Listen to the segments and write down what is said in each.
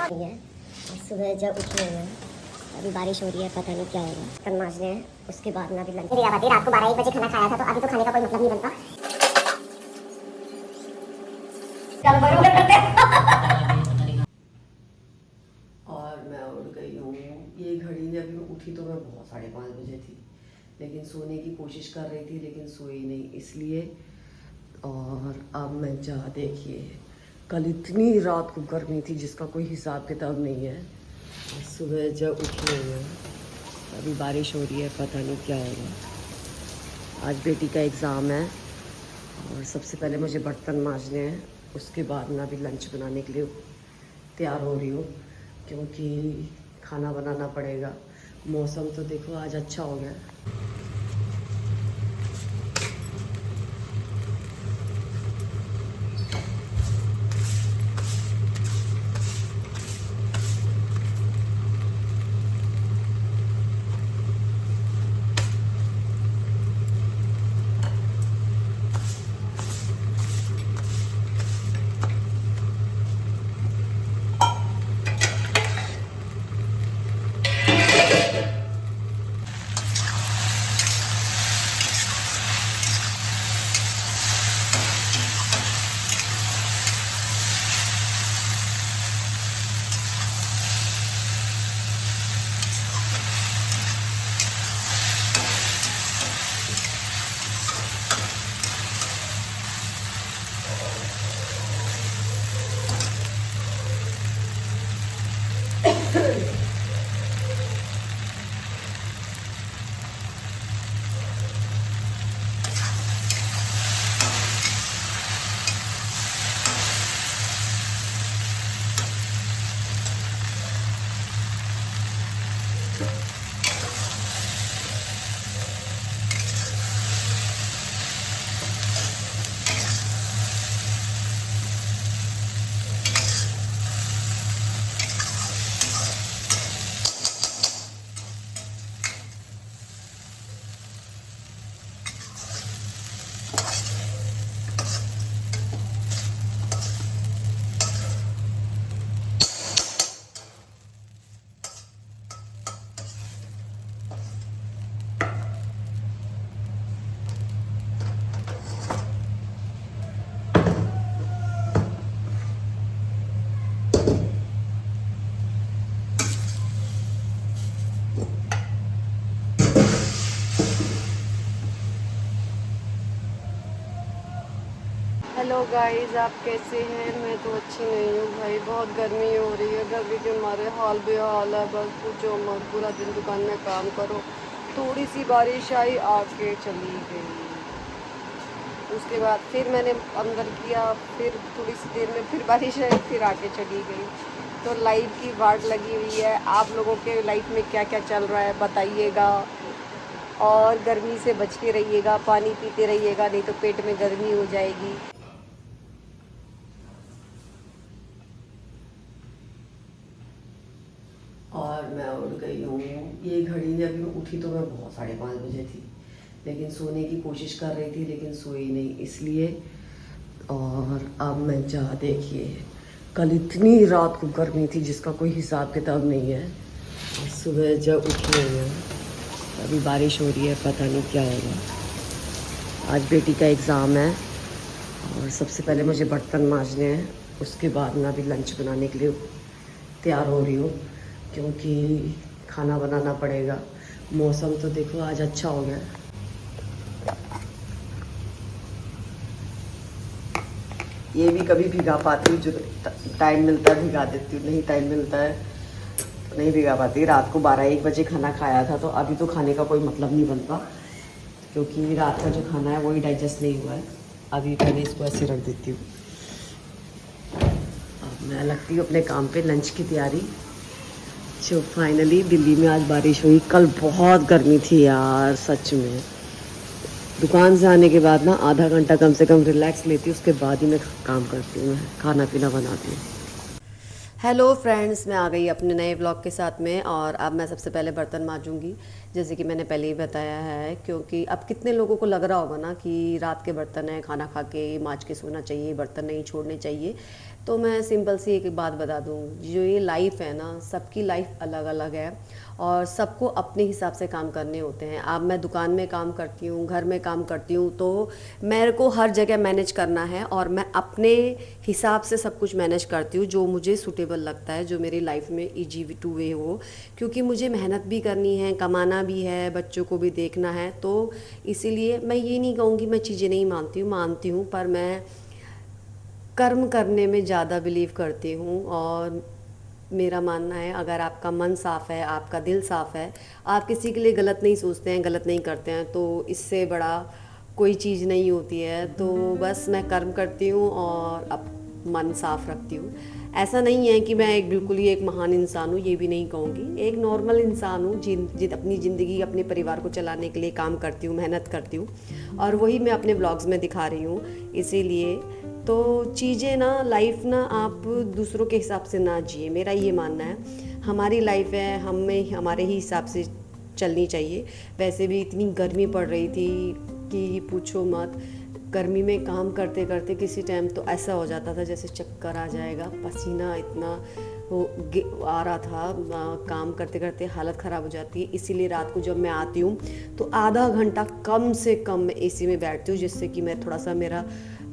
नहीं है। सुबह जब उठे हुए हैं, अभी बारिश हो रही है, पता नहीं क्या होगा। बर्तन मांजने हैं, उसके बाद ना भी लंच। रात को 12-1 बजे खाना खाया था, तो अभी तो खाने का कोई मतलब नहीं बनता। और मैं उठ गई हूँ। ये घड़ी ने अभी मैं उठी तो मैं बहुत 5:30 बजे थी, लेकिन सोने की कोशिश कर रही थी, लेकिन सोई नहीं इसलिए। और अब मैं देखिए, कल इतनी रात को गर्मी थी जिसका कोई हिसाब किताब नहीं है। और सुबह जब उठी हुई हूँ, अभी बारिश हो रही है, पता नहीं क्या होगा। आज बेटी का एग्ज़ाम है और सबसे पहले मुझे बर्तन मांजने हैं, उसके बाद मैं अभी लंच बनाने के लिए तैयार हो रही हूँ, क्योंकि खाना बनाना पड़ेगा। मौसम तो देखो आज अच्छा हो गया। हेलो गाइस, आप कैसे हैं? मैं तो अच्छी नहीं हूँ भाई, बहुत गर्मी हो रही है। गर्मी के मारे हाल बेहाल है, बस पूछो मत। पूरा दिन दुकान में काम करो, थोड़ी सी बारिश आई, आके चली गई। उसके बाद फिर मैंने अंदर किया, फिर थोड़ी सी देर में फिर बारिश आई, फिर आके चली गई। तो लाइफ की वाट लगी हुई है। आप लोगों के लाइफ में क्या क्या चल रहा है बताइएगा, और गर्मी से बच के रहिएगा, पानी पीते रहिएगा, नहीं तो पेट में गर्मी हो जाएगी। और मैं उठ गई हूँ। ये घड़ी ने अभी मैं उठी तो मैं बहुत 5:30 बजे थी, लेकिन सोने की कोशिश कर रही थी, लेकिन सोई नहीं इसलिए। और अब मैं देखिए, कल इतनी रात को गर्मी थी जिसका कोई हिसाब किताब नहीं है। और सुबह जब उठी हुई हूँ, अभी बारिश हो रही है, पता नहीं क्या होगा। आज बेटी का एग्ज़ाम है और सबसे पहले मुझे बर्तन मांजने हैं, उसके बाद मैं अभी लंच बनाने के लिए तैयार हो रही हूँ, क्योंकि खाना बनाना पड़ेगा। मौसम तो देखो आज अच्छा हो गया। ये भी कभी भिगा पाती हूँ, जो टाइम मिलता है भिगा देती हूँ, नहीं टाइम मिलता है तो नहीं भिगा पाती। रात को 12-1 बजे खाना खाया था, तो अभी तो खाने का कोई मतलब नहीं बनता, क्योंकि रात का जो खाना है वही डाइजेस्ट नहीं हुआ है। अभी पहले इसको ऐसे रख देती हूँ। अब मैं लगती हूँ अपने काम पे, लंच की तैयारी। जो फाइनली दिल्ली में आज बारिश हुई। कल बहुत गर्मी थी यार, सच में। दुकान से आने के बाद ना आधा घंटा कम से कम रिलैक्स लेती हूँ, उसके बाद ही मैं काम करती हूँ, मैं खाना पीना बनाती हूँ। हेलो फ्रेंड्स, मैं आ गई अपने नए व्लॉग के साथ में। और अब मैं सबसे पहले बर्तन मांजूंगी, जैसे कि मैंने पहले ही बताया है। क्योंकि अब कितने लोगों को लग रहा होगा ना कि रात के बर्तन है, खाना खा के मांज के सोना चाहिए, बर्तन नहीं छोड़ने चाहिए। तो मैं सिंपल सी एक बात बता दूँ, जो ये लाइफ है ना, सबकी लाइफ अलग अलग है और सबको अपने हिसाब से काम करने होते हैं। अब मैं दुकान में काम करती हूँ, घर में काम करती हूँ, तो मेरे को हर जगह मैनेज करना है और मैं अपने हिसाब से सब कुछ मैनेज करती हूँ, जो मुझे सूटेबल लगता है, जो मेरी लाइफ में ईजी टू वे हो, क्योंकि मुझे मेहनत भी करनी है, कमाना भी है, बच्चों को भी देखना है। तो इसीलिए मैं ये नहीं कहूँगी मैं चीज़ें नहीं मानती हूँ, पर मैं कर्म करने में ज़्यादा बिलीव करती हूँ। और मेरा मानना है, अगर आपका मन साफ़ है, आपका दिल साफ़ है, आप किसी के लिए गलत नहीं सोचते हैं, गलत नहीं करते हैं, तो इससे बड़ा कोई चीज़ नहीं होती है। तो बस मैं कर्म करती हूँ और अब मन साफ़ रखती हूँ। ऐसा नहीं है कि मैं एक बिल्कुल ही एक महान इंसान हूँ, ये भी नहीं कहूँगी, एक नॉर्मल इंसान हूँ अपनी ज़िंदगी अपने परिवार को चलाने के लिए काम करती हूँ, मेहनत करती हूँ, और वही मैं अपने ब्लॉग्स में दिखा रही हूँ। इसीलिए तो चीज़ें ना, लाइफ ना, आप दूसरों के हिसाब से ना जिए, मेरा ये मानना है। हमारी लाइफ है, हमें हमारे ही हिसाब से चलनी चाहिए। वैसे भी इतनी गर्मी पड़ रही थी कि पूछो मत। गर्मी में काम करते करते किसी टाइम तो ऐसा हो जाता था जैसे चक्कर आ जाएगा, पसीना इतना आ रहा था, काम करते करते हालत ख़राब हो जाती है। इसीलिए रात को जब मैं आती हूँ तो आधा घंटा कम से कम एसी में बैठती हूँ, जिससे कि मैं थोड़ा सा मेरा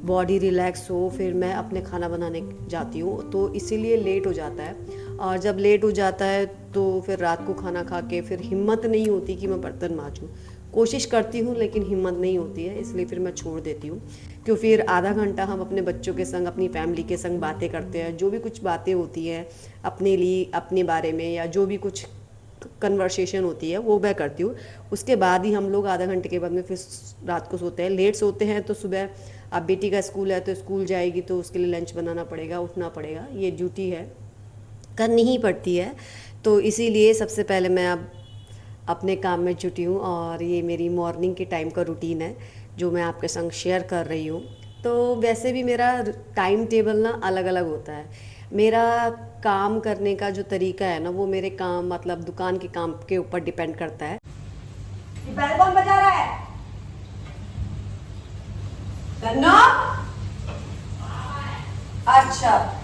बॉडी रिलैक्स हो, फिर मैं अपने खाना बनाने जाती हूँ। तो इसीलिए लेट हो जाता है, और जब लेट हो जाता है तो फिर रात को खाना खा के फिर हिम्मत नहीं होती कि मैं बर्तन मांजूँ। कोशिश करती हूँ लेकिन हिम्मत नहीं होती है, इसलिए फिर मैं छोड़ देती हूँ। क्यों, फिर आधा घंटा हम अपने बच्चों के संग, अपनी फैमिली के संग बातें करते हैं, जो भी कुछ बातें होती हैं अपने लिए, अपने बारे में, या जो भी कुछ कन्वर्सेशन होती है वो मैं करती हूँ। उसके बाद ही हम लोग आधा घंटे के बाद में फिर रात को सोते हैं। लेट सोते हैं तो सुबह, अब बेटी का स्कूल है तो स्कूल जाएगी तो उसके लिए लंच बनाना पड़ेगा, उठना पड़ेगा, ये ड्यूटी है, करनी ही पड़ती है। तो इसीलिए सबसे पहले मैं अब अपने काम में जुटी हूँ, और ये मेरी मॉर्निंग के टाइम का रूटीन है जो मैं आपके संग शेयर कर रही हूँ। तो वैसे भी मेरा टाइम टेबल ना अलग अलग होता है। मेरा काम करने का जो तरीका है ना, वो मेरे काम, मतलब दुकान के काम के ऊपर डिपेंड करता है। बैल कौन बजा रहा है? गन्ना? अच्छा,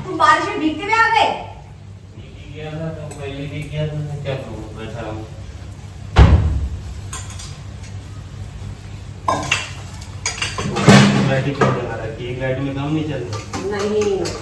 तुम बारिश में भीगते हुए आ गए? गया था तो पहले भी किया था, मैं क्या करूँ, बैठा हूँ। गाड़ी क्यों लगा रखी है? गाड़ी में काम नहीं चल रहा? नहीं,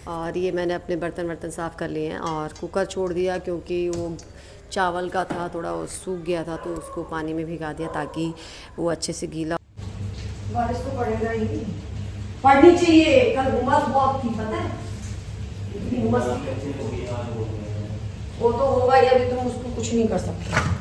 और ये मैंने अपने बर्तन साफ़ कर लिए हैं और कुकर छोड़ दिया, क्योंकि वो चावल का था, थोड़ा वो सूख गया था, तो उसको पानी में भिगा दिया ताकि वो अच्छे से गीला। बारिश तो पड़ेगा ही, पड़नी चाहिए। कल उमस बहुत थी, पता है? इतनी उमस थी। वो तो होगा ही, अभी तुम उसको कुछ नहीं कर सकते।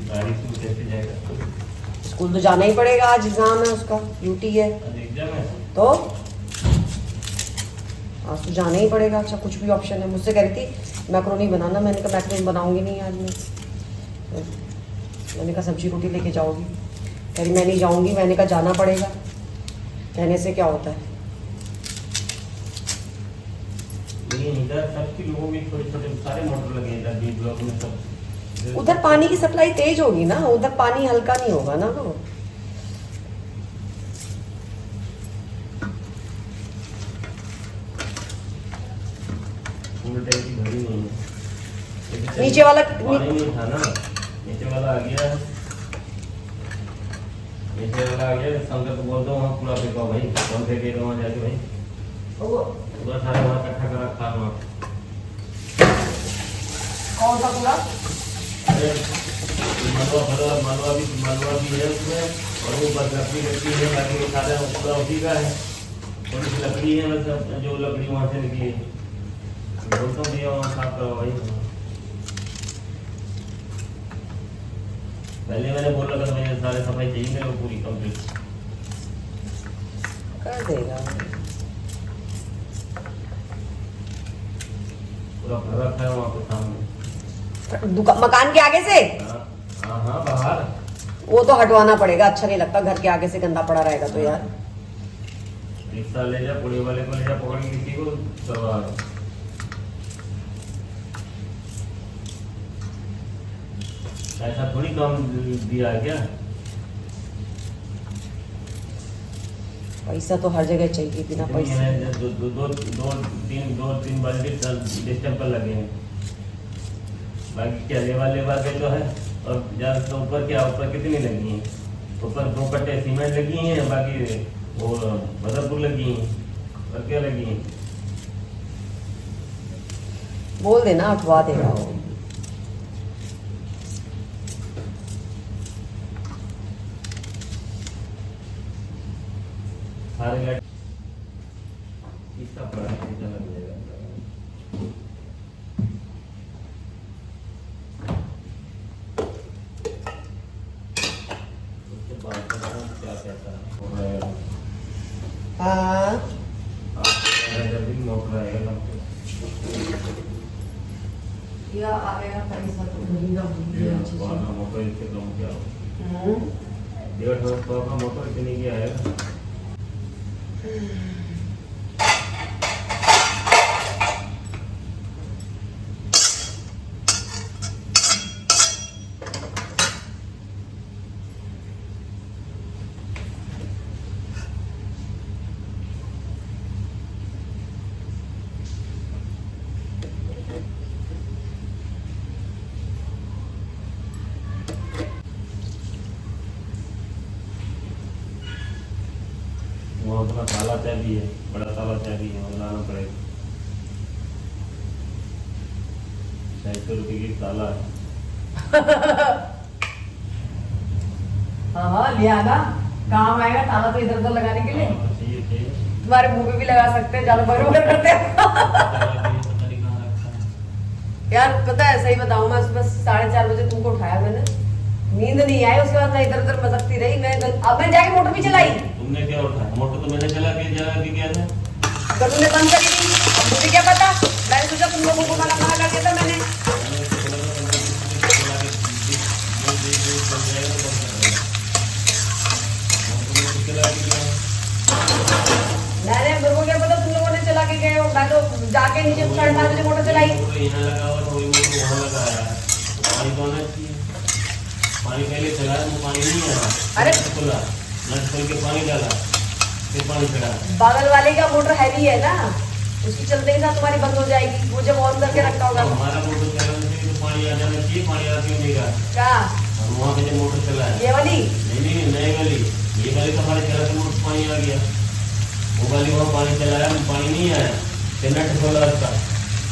गाड़ी से कैसे जाएगा? स्कूल तो जाना ही पड़ेगा, आज एग्जाम है उसका, ड्यूटी है आज एग्जाम है। तो आज तो जाना ही पड़ेगा। अच्छा कुछ भी ऑप्शन है? मुझसे कह रही थी मैक्रोनी बनाना, मैंने कहा मैक्रोनी बनाऊंगी नहीं आज मैं। मैंने कहा सब्जी रोटी लेके जाओगी, कह रही मैं नहीं जाऊंगी। मैंने कहा जाना पड़ेगा, कहने से क्या होता है। नहीं इधर सबके लोगों में छोटे छोटे सारे मोटर लगे हैं इधर बी ब्लॉक में सब। उधर पानी की सप्लाई तेज होगी ना, उधर पानी हल्का नहीं होगा ना। तो फुल टैंकी भरी नहीं है। नीचे वाला पानी नहीं था ना, नीचे वाला आ गया, नीचे वाला आ गया। शंकर को बोल दो वहाँ पूरा फेंको भाई, कौन फेंकेगा वहाँ जाके भाई, पूरा सारा वहाँ इकट्ठा कर रखा है वहाँ। कौन सा पूरा? अरे मलवा भी है उसमें, और वो बस लकड़ी रखी है, बाकी वो सारा पूरा उसी का है। थोड़ी सी लकड़ी है बस, जो लकड़ी वहाँ से निकली है, बोलता हूँ भैया वहाँ साफ करो भाई। पहले मैंने बोला था मुझे सारे सफाई चाहिए मेरे को पूरी कंप्लीट। कर देगा पूरा भर रखा है वहाँ पे सामने मकान के आगे से। हाँ हाँ बाहर। वो तो हटवाना पड़ेगा, अच्छा नहीं लगता घर के आगे से गंदा पड़ा रहेगा तो यार। रिक्शा ले जा, पुलिस वाले को ले जा, पकड़ के किसी को करवा। ऐसा थोड़ी काम दिया है क्या? पैसा तो हर जगह चाहिए, बिना पैसे दो तीन बाल्टी डिस्टेंस पर लगे हैं। बाकी क्या लेबर के तो है, और ज्यादा से ऊपर क्या, ऊपर कितनी लगी हैं? ऊपर 2 कट्टे सीमेंट लगी हैं, बाकी वो बदरपुर लगी हैं, और क्या लगी हैं? बोल देना हटवा देगा वो। सारे लाइट इसका बड़ा खर्चा लग जाएगा। उसके बाद क्या कहता है हाँ जब भी मोटर आएगा या आएगा पैसा तो मिलेगा। मोटर इससे कम क्या हो, 150 का मोटर इतने की आएगा। वहाँ अपना ताला चाबी है, बड़ा ताला चाबी है, वो लाना पड़ेगा। 600 रुपये की ताला है। हाँ ले आना, काम आएगा ताला तो इधर उधर लगाने के लिए। चाहिए चाहिए। तुम्हारे मुंह पे भी लगा सकते हैं, ज्यादा बरोबर करते हैं। पता नहीं कहाँ रखा है। यार पता है सही बताऊं, मैं बस 4:30 बजे तुमको उठाया मैंने, नींद नहीं आई। उसके बाद मैं इधर उधर मसकती रही। अब मैं जाके मोटर भी चलाई। तुमने क्या उठाया? मोटर तो मैंने चला के गया था। तो तुमने बंद करी थी, अब मुझे क्या पता। मैंने सोचा तुम लोगों को मना कर दिया था मैंने। मेरे को क्या पता तुम लोगों ने चला के गए हो। मैं तो जाके नीचे 5:30 बजे मोटर चलाई। यहाँ लगा हुआ, थोड़ी मोटर वहाँ लगाया। पानी तो आना चाहिए, पानी पहले चलाया वो पानी नहीं आया। अरे खुला नट खोल के पानी डाला, फिर पानी चढ़ा। बगल वाले का मोटर हैवी है ना, उसकी चलते ही साथ तुम्हारी बंद हो जाएगी। वो जब ऑन करके रखा होगा। हमारा मोटर चलाने से तो पानी आ जाना चाहिए, पानी आ क्यों नहीं रहा? क्या वहाँ पे जब मोटर चला है, ये वाली? नहीं नई वाली, ये वाली तो हमारे चला के मोटर पानी आ गया। वो वाली वहाँ पानी चलाया, पानी नहीं आया, फिर नट खोला उसका,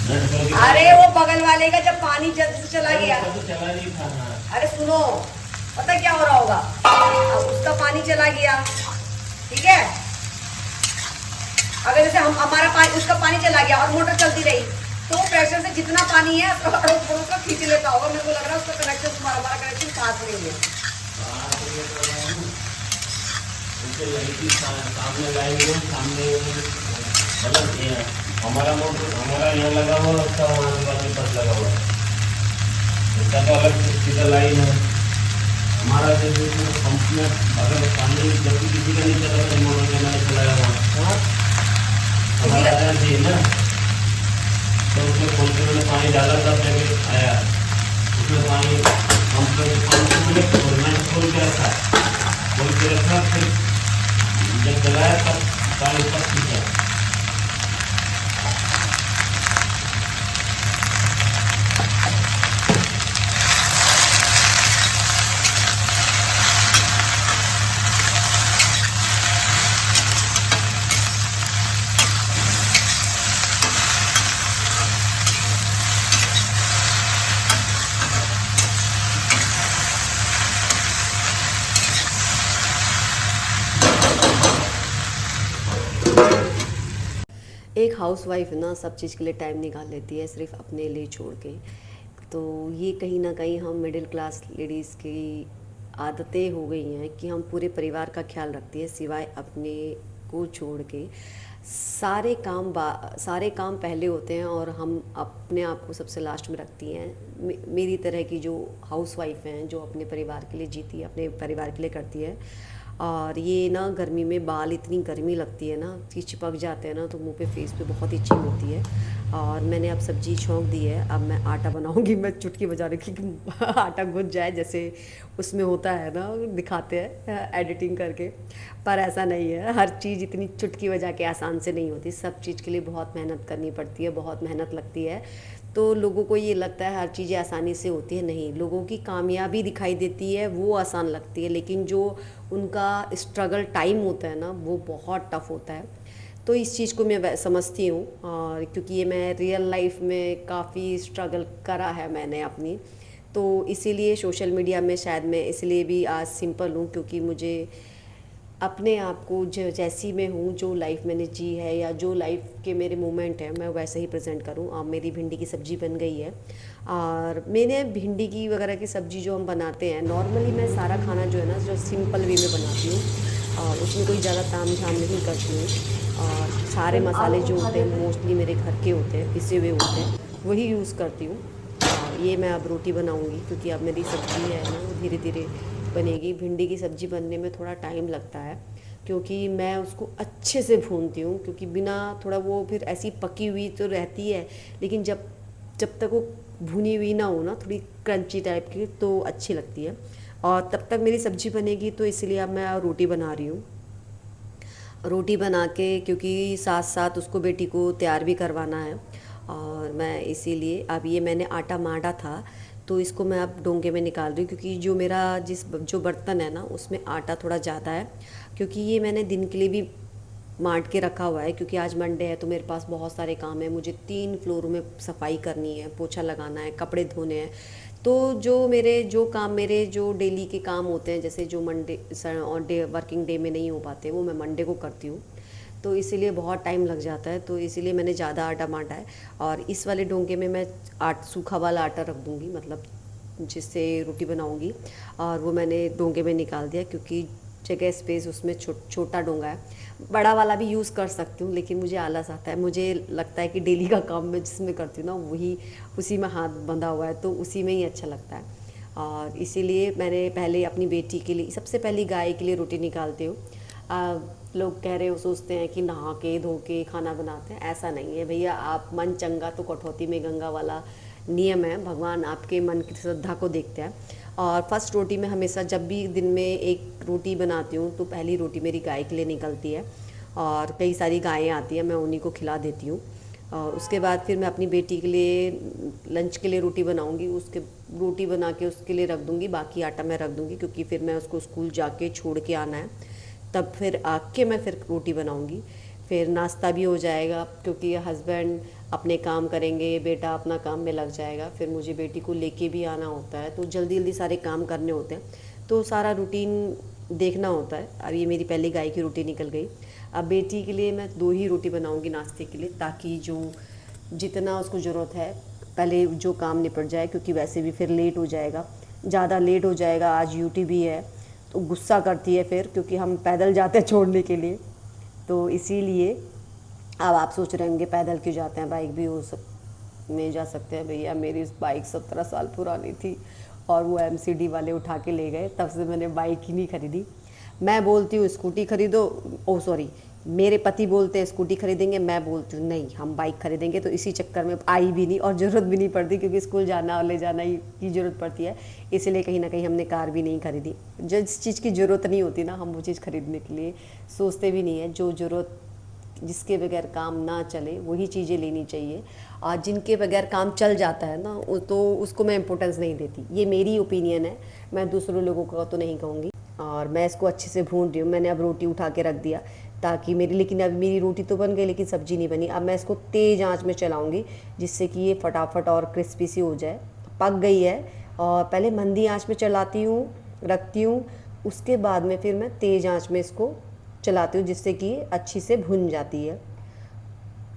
नट खोल के। अरे वो बगल वाले का जब पानी जल्द से चला गया तो चला नहीं था। अरे सुनो, पता क्या हो रहा होगा, अब उसका पानी चला गया, ठीक है। अगर जैसे हमारा पानी, उसका पानी चला गया और मोटर चलती रही तो प्रेशर से जितना पानी है अड़ोस पड़ोस का खींच लेता होगा। मेरे को लग रहा है उसका कनेक्शन हमारा कनेक्शन साथ में ही है। सामने लाएंगे, सामने मतलब हमारा मोटर हमारा यहाँ लगा हुआ, उसका वहाँ के पास लगा हुआ है, उसका तो अलग सीधा लाइन है। हमारा जैसे पंप में अगर पानी जब भी किसी का नहीं चला तो मोटर के मैंने चलाया हुआ हमारा चाहिए ना, तो उसमें खोल के मैंने पानी डाला था, पैकेट आया उसमें पानी पंप मैंने खोल के रखा, फिर जब चलाया तब पानी सब खींचा। एक हाउसवाइफ ना सब चीज़ के लिए टाइम निकाल लेती है, सिर्फ अपने लिए छोड़ के। तो ये कहीं ना कहीं हम मिडिल क्लास लेडीज़ की आदतें हो गई हैं कि हम पूरे परिवार का ख्याल रखती है सिवाय अपने को छोड़ के। सारे काम पहले होते हैं और हम अपने आप को सबसे लास्ट में रखती हैं। मेरी तरह की जो हाउसवाइफ हैं जो अपने परिवार के लिए जीती है, अपने परिवार के लिए करती है। और ये ना गर्मी में बाल इतनी गर्मी लगती है ना कि चिपक जाते हैं ना, तो मुंह पे फेस पे बहुत इचिंग होती है। और मैंने अब सब्जी छौंक दी है, अब मैं आटा बनाऊंगी। मैं चुटकी बजा रही हूँ कि आटा गुज जाए, जैसे उसमें होता है ना, दिखाते हैं एडिटिंग करके, पर ऐसा नहीं है। हर चीज़ इतनी चुटकी बजा के आसान से नहीं होती, सब चीज़ के लिए बहुत मेहनत करनी पड़ती है, बहुत मेहनत लगती है। तो लोगों को ये लगता है हर चीज़ें आसानी से होती है, नहीं। लोगों की कामयाबी दिखाई देती है, वो आसान लगती है, लेकिन जो उनका स्ट्रगल टाइम होता है ना, वो बहुत टफ होता है। तो इस चीज़ को मैं समझती हूँ, और क्योंकि ये मैं रियल लाइफ में काफ़ी स्ट्रगल करा है मैंने अपनी, तो इसीलिए सोशल मीडिया में शायद मैं इसलिए भी आज सिंपल हूँ, क्योंकि मुझे अपने आप को जैसी मैं हूँ, जो लाइफ मैंने जी है या जो लाइफ के मेरे मोमेंट हैं, मैं वैसे ही प्रेजेंट करूँ। और मेरी भिंडी की सब्ज़ी बन गई है, और मैंने भिंडी की वगैरह की सब्ज़ी जो हम बनाते हैं नॉर्मली, मैं सारा खाना जो है ना जो सिंपल वे में बनाती हूँ, और उसमें कोई ज़्यादा ताम झाम नहीं करती हूँ। और सारे मसाले जो होते हैं मोस्टली मेरे घर के होते हैं, पिसे हुए होते हैं, वही यूज़ करती हूँ। और ये मैं अब रोटी बनाऊँगी, क्योंकि अब मेरी सब्ज़ी है ना वो धीरे धीरे बनेगी। भिंडी की सब्ज़ी बनने में थोड़ा टाइम लगता है, क्योंकि मैं उसको अच्छे से भूनती हूँ, क्योंकि बिना थोड़ा वो फिर ऐसी पकी हुई तो रहती है, लेकिन जब तक वो भुनी हुई ना हो ना, थोड़ी क्रंची टाइप की, तो अच्छी लगती है। और तब तक मेरी सब्ज़ी बनेगी, तो इसलिए अब मैं रोटी बना रही हूँ। रोटी बना के, क्योंकि साथ साथ उसको बेटी को तैयार भी करवाना है, और मैं इसीलिए अब ये मैंने आटा मांडा था, तो इसको मैं अब डोंगे में निकाल रही हूँ, क्योंकि जो मेरा जो बर्तन है ना उसमें आटा थोड़ा ज़्यादा है, क्योंकि ये मैंने दिन के लिए भी मांड के रखा हुआ है, क्योंकि आज मंडे है तो मेरे पास बहुत सारे काम है। मुझे 3 फ्लोरों में सफाई करनी है, पोछा लगाना है, कपड़े धोने हैं। तो जो मेरे जो डेली के काम होते हैं, जैसे जो मंडे वर्किंग डे में नहीं हो पाते, वो मैं मंडे को करती हूँ, तो इसीलिए बहुत टाइम लग जाता है। तो इसीलिए मैंने ज़्यादा आटा मांटा है, और इस वाले डोंगे में मैं सूखा वाला आटा रख दूँगी, मतलब जिससे रोटी बनाऊँगी। और वो मैंने डोंगे में निकाल दिया, क्योंकि जगह स्पेस उसमें छोटा डोंगा है। बड़ा वाला भी यूज़ कर सकती हूँ, लेकिन मुझे आलस आता है। मुझे लगता है कि डेली का काम मैं जिसमें करती हूँ ना, वही उसी में हाथ बंधा हुआ है, तो उसी में ही अच्छा लगता है। और इसीलिए मैंने पहले अपनी बेटी के लिए, सबसे पहली गाय के लिए रोटी निकालती हूँ। लोग कह रहे हो, सोचते हैं कि नहा के धो के खाना बनाते हैं, ऐसा नहीं है भैया। आप मन चंगा तो कटौती में गंगा वाला नियम है, भगवान आपके मन की श्रद्धा को देखते हैं। और फर्स्ट रोटी में हमेशा, जब भी दिन में एक रोटी बनाती हूँ, तो पहली रोटी मेरी गाय के लिए निकलती है, और कई सारी गायें आती हैं, मैं उन्हीं को खिला देती हूँ। और उसके बाद फिर मैं अपनी बेटी के लिए लंच के लिए रोटी बनाऊँगी, उसके रोटी बना के उसके लिए रख दूँगी, बाकी आटा मैं रख दूँगी, क्योंकि फिर मैं उसको स्कूल जाके छोड़ के आना है, तब फिर आके मैं फिर रोटी बनाऊँगी। फिर नाश्ता भी हो जाएगा, क्योंकि हस्बैंड अपने काम करेंगे, बेटा अपना काम में लग जाएगा, फिर मुझे बेटी को लेके भी आना होता है, तो जल्दी जल्दी सारे काम करने होते हैं, तो सारा रूटीन देखना होता है। अब ये मेरी पहली गाय की रोटी निकल गई। अब बेटी के लिए मैं 2 ही रोटी बनाऊंगी नाश्ते के लिए, ताकि जो जितना उसको ज़रूरत है पहले जो काम निपट जाए, क्योंकि वैसे भी फिर लेट हो जाएगा, ज़्यादा लेट हो जाएगा। आज यूटी भी है तो गुस्सा करती है फिर, क्योंकि हम पैदल जाते हैं छोड़ने के लिए, तो इसीलिए अब आप सोच रहे होंगे पैदल क्यों जाते हैं, बाइक भी हो में जा सकते हैं। भैया मेरी बाइक 17 साल पुरानी थी और वो एमसीडी वाले उठा के ले गए, तब से मैंने बाइक ही नहीं खरीदी। मैं बोलती हूँ स्कूटी खरीदो, ओ सॉरी मेरे पति बोलते हैं स्कूटी खरीदेंगे, मैं बोलती हूँ नहीं हम बाइक खरीदेंगे। तो इसी चक्कर में आई भी नहीं और ज़रूरत भी नहीं पड़ती, क्योंकि स्कूल जाना और ले जाना ही की ज़रूरत पड़ती है, इसलिए कहीं ना कहीं हमने कार भी नहीं खरीदी। जिस चीज़ की ज़रूरत नहीं होती ना, हम वो चीज़ खरीदने के लिए सोचते भी नहीं है। जो ज़रूरत, जिसके बगैर काम ना चले वही चीज़ें लेनी चाहिए। और जिनके बगैर काम चल जाता है ना, तो उसको मैं इम्पोर्टेंस नहीं देती। ये मेरी ओपिनियन है, मैं दूसरों लोगों का तो नहीं कहूँगी। और मैं इसको अच्छे से भून रही हूँ। मैंने अब रोटी उठा के रख दिया ताकि लेकिन अब मेरी रोटी तो बन गई लेकिन सब्ज़ी नहीं बनी। अब मैं इसको तेज़ आंच में चलाऊँगी जिससे कि ये फटाफट और क्रिस्पी सी हो जाए। पक गई है और पहले मंदी आंच में चलाती हूँ, रखती हूँ, उसके बाद में फिर मैं तेज़ आंच में इसको चलाती हूँ जिससे कि अच्छी से भुन जाती है।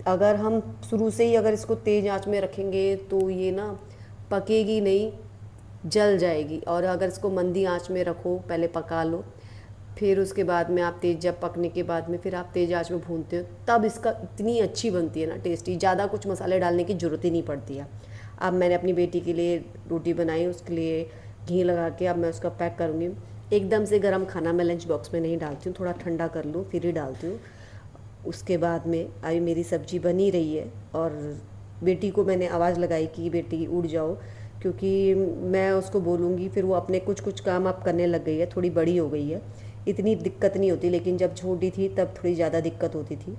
अगर हम शुरू से ही अगर इसको तेज़ आंच में रखेंगे तो ये ना पकेगी नहीं, जल जाएगी। और अगर इसको मंदी आंच में रखो, पहले पका लो, फिर उसके बाद में आप जब पकने के बाद में फिर आप तेज़ आंच में भूनते हो, तब इसका इतनी अच्छी बनती है ना, टेस्टी। ज़्यादा कुछ मसाले डालने की ज़रूरत ही नहीं पड़ती है। अब मैंने अपनी बेटी के लिए रोटी बनाई, उसके लिए घी लगा के अब मैं उसका पैक करूँगी। एकदम से गर्म खाना मैं लंच बॉक्स में नहीं डालती हूँ, थोड़ा ठंडा कर लूँ फिर ही डालती हूँ। उसके बाद में अभी मेरी सब्ज़ी बनी रही है और बेटी को मैंने आवाज़ लगाई कि बेटी उठ जाओ, क्योंकि मैं उसको बोलूँगी फिर वो अपने कुछ कुछ काम अब करने लग गई है, थोड़ी बड़ी हो गई है, इतनी दिक्कत नहीं होती, लेकिन जब छोटी थी तब थोड़ी ज़्यादा दिक्कत होती थी।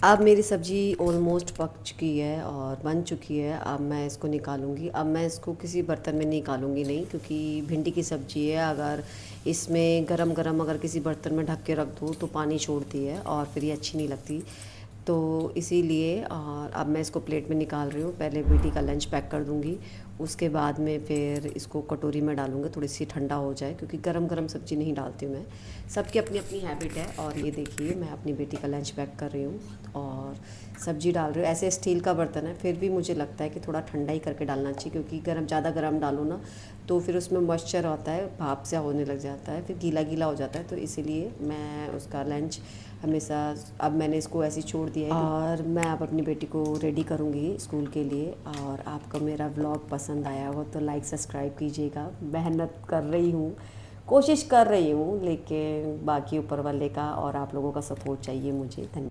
अब मेरी सब्ज़ी ऑलमोस्ट पक चुकी है और बन चुकी है। अब मैं इसको निकालूंगी। अब मैं इसको किसी बर्तन में निकालूंगी नहीं, क्योंकि भिंडी की सब्ज़ी है, अगर इसमें गरम गरम अगर किसी बर्तन में ढक के रख दूँ तो पानी छोड़ती है और फिर ये अच्छी नहीं लगती, तो इसीलिए। और अब मैं इसको प्लेट में निकाल रही हूँ। पहले बेटी का लंच पैक कर दूँगी, उसके बाद में फिर इसको कटोरी में डालूँगी, थोड़ी सी ठंडा हो जाए, क्योंकि गरम गरम सब्ज़ी नहीं डालती हूँ मैं। सबकी अपनी अपनी हैबिट है। और ये देखिए मैं अपनी बेटी का लंच पैक कर रही हूँ और सब्ज़ी डाल रही हूँ। ऐसे स्टील का बर्तन है, फिर भी मुझे लगता है कि थोड़ा ठंडा ही करके डालना चाहिए, क्योंकि ज़्यादा गर्म डालो ना तो फिर उसमें मॉइस्चर होता है, भाप से होने लग जाता है, फिर गीला गीला हो जाता है। तो इसीलिए मैं उसका लंच हमेशा, अब मैंने इसको ऐसे छोड़ दिया है। और मैं अब अपनी बेटी को रेडी करूँगी स्कूल के लिए। और आपको मेरा व्लॉग पसंद आया हो तो लाइक सब्सक्राइब कीजिएगा। मेहनत कर रही हूँ, कोशिश कर रही हूँ, लेकिन बाकी ऊपर वाले का और आप लोगों का सपोर्ट चाहिए मुझे। धन्यवाद।